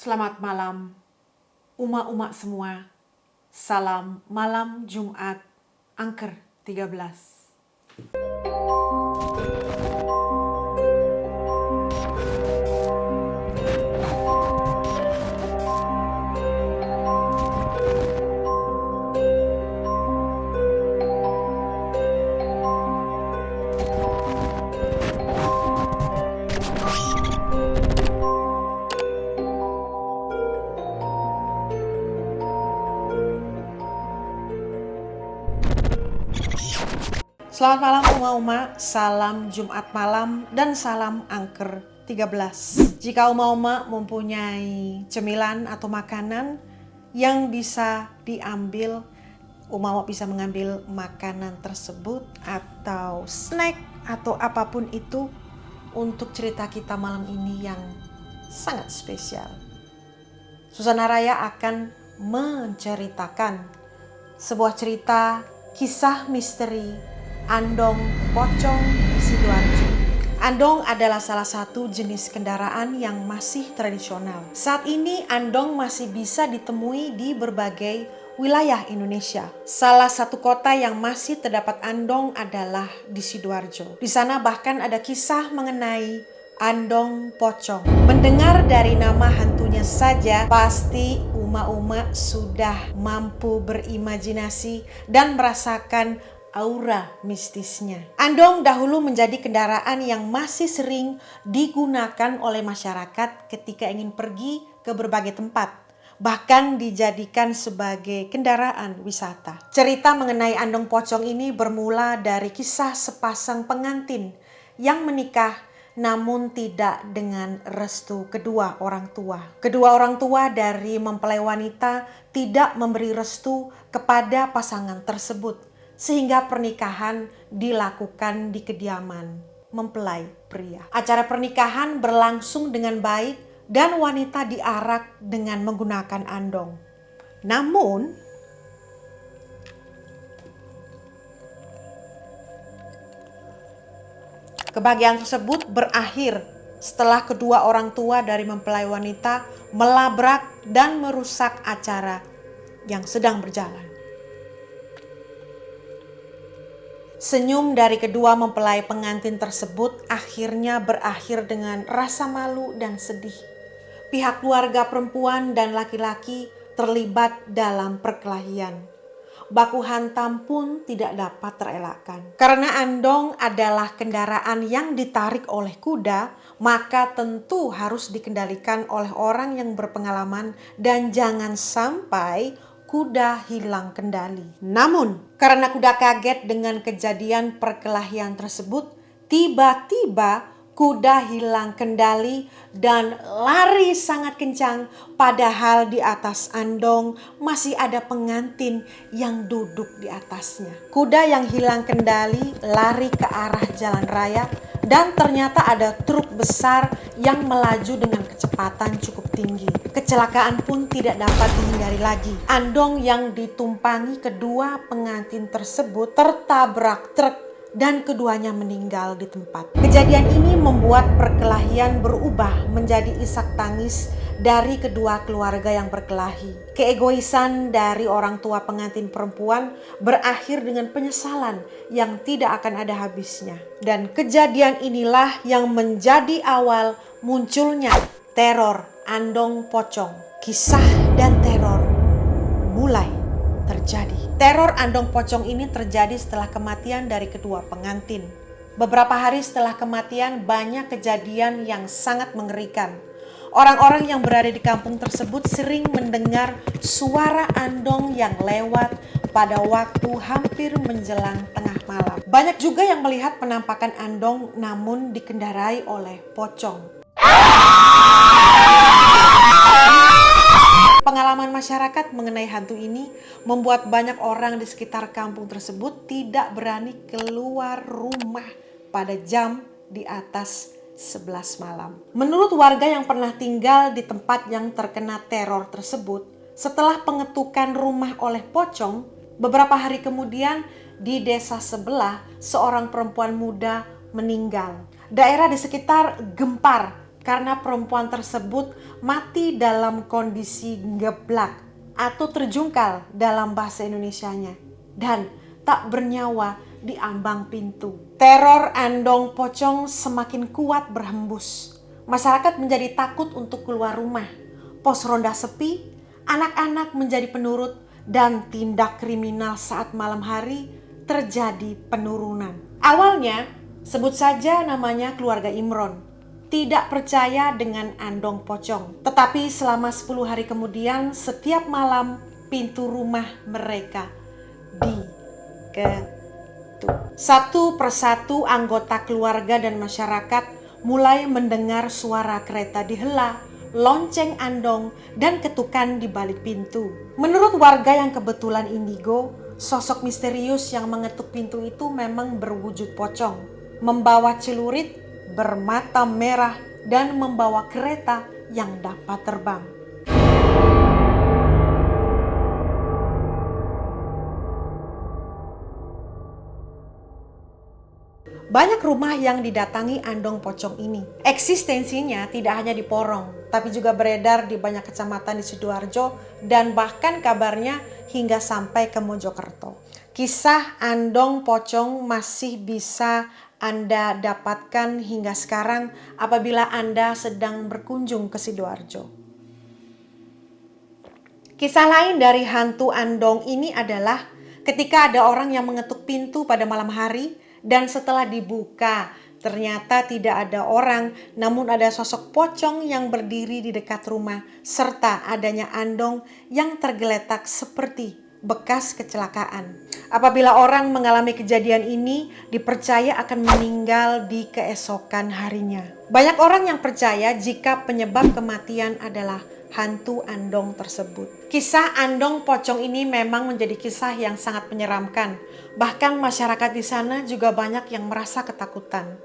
Selamat malam, umat-umat semua. Salam malam Jumat Angker 13. Selamat malam Uma-Uma, salam Jumat malam dan salam Angker 13. Jika Uma-Uma mempunyai cemilan atau makanan yang bisa diambil, Uma-Uma bisa mengambil makanan tersebut atau snack atau apapun itu untuk cerita kita malam ini yang sangat spesial. Susana Raya akan menceritakan sebuah cerita kisah misteri Andong Pocong di Sidoarjo. Andong adalah salah satu jenis kendaraan yang masih tradisional. Saat ini andong masih bisa ditemui di berbagai wilayah Indonesia. Salah satu kota yang masih terdapat andong adalah di Sidoarjo. Di sana bahkan ada kisah mengenai Andong Pocong. Mendengar dari nama hantunya saja, pasti Uma-Uma sudah mampu berimajinasi dan merasakan aura mistisnya. Andong dahulu menjadi kendaraan yang masih sering digunakan oleh masyarakat ketika ingin pergi ke berbagai tempat. Bahkan dijadikan sebagai kendaraan wisata. Cerita mengenai Andong Pocong ini bermula dari kisah sepasang pengantin yang menikah namun tidak dengan restu kedua orang tua. Kedua orang tua dari mempelai wanita tidak memberi restu kepada pasangan tersebut, sehingga pernikahan dilakukan di kediaman mempelai pria. Acara pernikahan berlangsung dengan baik dan wanita diarak dengan menggunakan andong. Namun, kebahagiaan tersebut berakhir setelah kedua orang tua dari mempelai wanita melabrak dan merusak acara yang sedang berjalan. Senyum dari kedua mempelai pengantin tersebut akhirnya berakhir dengan rasa malu dan sedih. Pihak keluarga perempuan dan laki-laki terlibat dalam perkelahian. Baku hantam pun tidak dapat terelakkan. Karena andong adalah kendaraan yang ditarik oleh kuda, maka tentu harus dikendalikan oleh orang yang berpengalaman dan jangan sampai kuda hilang kendali. Namun, karena kuda kaget dengan kejadian perkelahian tersebut, tiba-tiba kuda hilang kendali dan lari sangat kencang, padahal di atas andong masih ada pengantin yang duduk di atasnya. Kuda yang hilang kendali lari ke arah jalan raya dan ternyata ada truk besar yang melaju dengan kecepatan cukup tinggi. Kecelakaan pun tidak dapat dihindari lagi. Andong yang ditumpangi kedua pengantin tersebut tertabrak truk dan keduanya meninggal di tempat. Kejadian ini membuat perkelahian berubah menjadi isak tangis dari kedua keluarga yang berkelahi. Keegoisan dari orang tua pengantin perempuan berakhir dengan penyesalan yang tidak akan ada habisnya. Dan kejadian inilah yang menjadi awal munculnya teror Andong Pocong. Kisah dan teror mulai terjadi. Teror Andong Pocong ini terjadi setelah kematian dari kedua pengantin. Beberapa hari setelah kematian, banyak kejadian yang sangat mengerikan. Orang-orang yang berada di kampung tersebut sering mendengar suara andong yang lewat pada waktu hampir menjelang tengah malam. Banyak juga yang melihat penampakan andong namun dikendarai oleh pocong. Pengalaman masyarakat mengenai hantu ini membuat banyak orang di sekitar kampung tersebut tidak berani keluar rumah pada jam di atas 11 malam. Menurut warga yang pernah tinggal di tempat yang terkena teror tersebut, setelah pengetukan rumah oleh pocong, beberapa hari kemudian di desa sebelah seorang perempuan muda meninggal. Daerah di sekitar gempar karena perempuan tersebut mati dalam kondisi geblak atau terjungkal dalam bahasa Indonesianya dan tak bernyawa di ambang pintu. Teror Andong Pocong semakin kuat berhembus. Masyarakat menjadi takut untuk keluar rumah. Pos ronda sepi, anak-anak menjadi penurut, dan tindak kriminal saat malam hari terjadi penurunan. Awalnya, sebut saja namanya keluarga Imron, tidak percaya dengan Andong Pocong. Tetapi selama 10 hari kemudian, setiap malam pintu rumah mereka diketuk. Satu persatu anggota keluarga dan masyarakat mulai mendengar suara kereta dihela, lonceng andong, dan ketukan di balik pintu. Menurut warga yang kebetulan indigo, sosok misterius yang mengetuk pintu itu memang berwujud pocong, membawa celurit, bermata merah, dan membawa kereta yang dapat terbang. Banyak rumah yang didatangi Andong Pocong ini. Eksistensinya tidak hanya di Porong, tapi juga beredar di banyak kecamatan di Sidoarjo dan bahkan kabarnya hingga sampai ke Mojokerto. Kisah Andong Pocong masih bisa Anda dapatkan hingga sekarang apabila Anda sedang berkunjung ke Sidoarjo. Kisah lain dari hantu Andong ini adalah ketika ada orang yang mengetuk pintu pada malam hari dan setelah dibuka ternyata tidak ada orang, namun ada sosok pocong yang berdiri di dekat rumah serta adanya andong yang tergeletak seperti bekas kecelakaan. Apabila orang mengalami kejadian ini, dipercaya akan meninggal di keesokan harinya. Banyak orang yang percaya jika penyebab kematian adalah hantu andong tersebut. Kisah Andong Pocong ini memang menjadi kisah yang sangat menyeramkan. Bahkan masyarakat di sana juga banyak yang merasa ketakutan.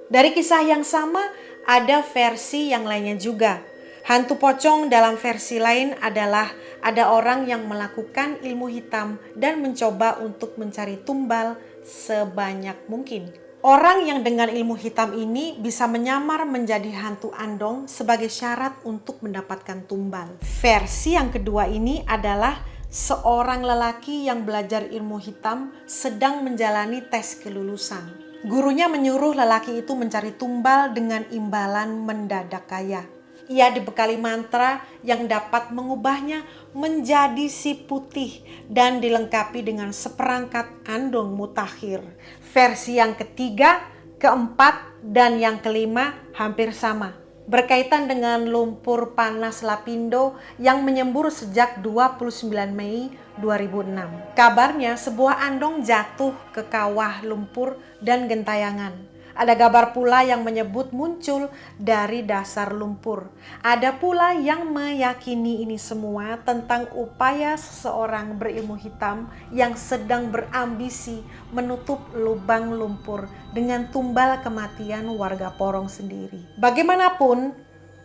Dari kisah yang sama, ada versi yang lainnya juga. Hantu pocong dalam versi lain adalah ada orang yang melakukan ilmu hitam dan mencoba untuk mencari tumbal sebanyak mungkin. Orang yang dengan ilmu hitam ini bisa menyamar menjadi hantu andong sebagai syarat untuk mendapatkan tumbal. Versi yang kedua ini adalah seorang lelaki yang belajar ilmu hitam sedang menjalani tes kelulusan. Gurunya menyuruh lelaki itu mencari tumbal dengan imbalan mendadak kaya. Ia dibekali mantra yang dapat mengubahnya menjadi si putih dan dilengkapi dengan seperangkat andong mutakhir. Versi yang ketiga, keempat, dan yang kelima hampir sama. Berkaitan dengan lumpur panas Lapindo yang menyembur sejak 29 Mei 2006. Kabarnya sebuah andong jatuh ke kawah lumpur dan gentayangan. Ada gambar pula yang menyebut muncul dari dasar lumpur. Ada pula yang meyakini ini semua tentang upaya seseorang berilmu hitam yang sedang berambisi menutup lubang lumpur dengan tumbal kematian warga Porong sendiri. Bagaimanapun,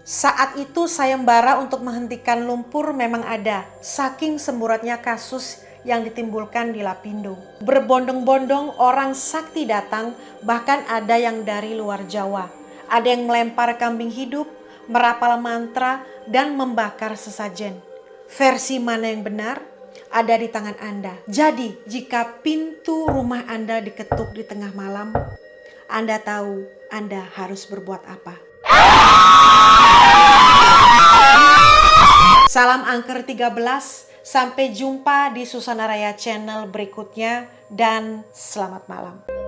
saat itu sayembara untuk menghentikan lumpur memang ada, saking semburatnya kasus yang ditimbulkan di Lapindo. Berbondong-bondong orang sakti datang, bahkan ada yang dari luar Jawa. Ada yang melempar kambing hidup, merapal mantra, dan membakar sesajen. Versi mana yang benar? Ada di tangan Anda. Jadi, jika pintu rumah Anda diketuk di tengah malam, Anda tahu Anda harus berbuat apa. Salam Angker 13. Sampai jumpa di Susana Raya Channel berikutnya dan selamat malam.